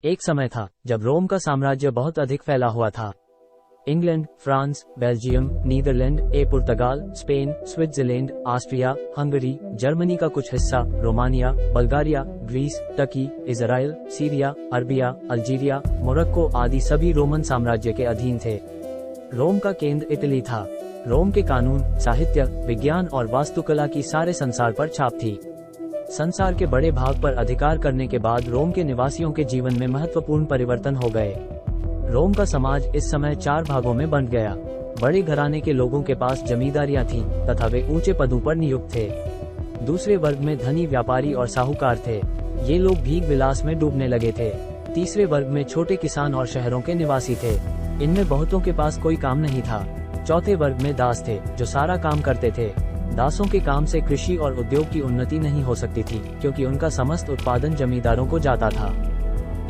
एक समय था जब रोम का साम्राज्य बहुत अधिक फैला हुआ था। इंग्लैंड, फ्रांस, बेल्जियम, नीदरलैंड, पुर्तगाल, Spain, Switzerland, Austria, Hungary, Germany का कुछ हिस्सा, Romania, Bulgaria, Greece, Turkey, Israel, Syria, Arabia, Algeria, Morocco आदि सभी रोमन साम्राज्य के अधीन थे। रोम का केंद्र इटली था। रोम के कानून, साहित्य, विज्ञान और वास्तुकला की सारे संसार पर छाप थी। संसार के बड़े भाग पर अधिकार करने के बाद रोम के निवासियों के जीवन में महत्वपूर्ण परिवर्तन हो गए। रोम का समाज इस समय 4 भागों में बंट गया। बड़े घराने के लोगों के पास जमींदारियां थीं तथा वे ऊंचे पदों पर नियुक्त थे। दूसरे वर्ग में धनी व्यापारी और साहूकार थे। ये लोग भीख विलास में डूबने लगे थे। तीसरे वर्ग में छोटे किसान और शहरों के निवासी थे। इनमें बहुतों के पास कोई काम नहीं था। चौथे वर्ग में दास थे जो सारा काम करते थे। दासों के काम से कृषि और उद्योग की उन्नति नहीं हो सकती थी, क्योंकि उनका समस्त उत्पादन जमींदारों को जाता था।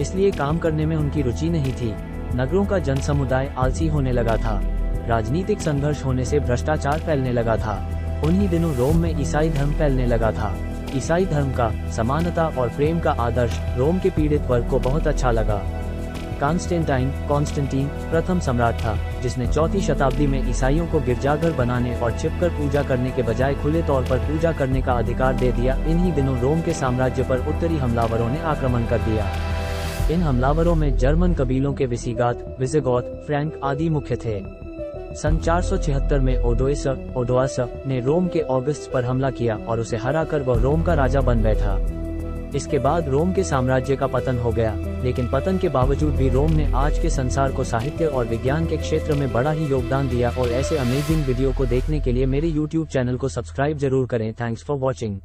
इसलिए काम करने में उनकी रुचि नहीं थी। नगरों का जनसमुदाय आलसी होने लगा था। राजनीतिक संघर्ष होने से भ्रष्टाचार फैलने लगा था। उन्हीं दिनों रोम में ईसाई धर्म फैलने लगा था। ईसाई धर्म का समानता और प्रेम का आदर्श रोम के पीड़ित वर्ग को बहुत अच्छा लगा। कॉन्स्टेंटीन प्रथम सम्राट था, जिसने 4वीं शताब्दी में ईसाइयों को गिरजाघर बनाने और छिपकर पूजा करने के बजाय खुले तौर पर पूजा करने का अधिकार दे दिया। इन्हीं दिनों रोम के साम्राज्य पर उत्तरी हमलावरों ने आक्रमण कर दिया। इन हमलावरों में जर्मन कबीलों के विसिगात, विजिगोथ, फ्रैंक आदि मुख्य थे। सन 476 में ओडोअस ने रोम के ऑगस्ट पर हमला किया और उसे हराकर वह रोम का राजा बन बैठा। इसके बाद रोम के साम्राज्य का पतन हो गया, लेकिन पतन के बावजूद भी रोम ने आज के संसार को साहित्य और विज्ञान के क्षेत्र में बड़ा ही योगदान दिया। और ऐसे अमेजिंग वीडियो को देखने के लिए मेरे YouTube चैनल को सब्सक्राइब जरूर करें। Thanks for watching.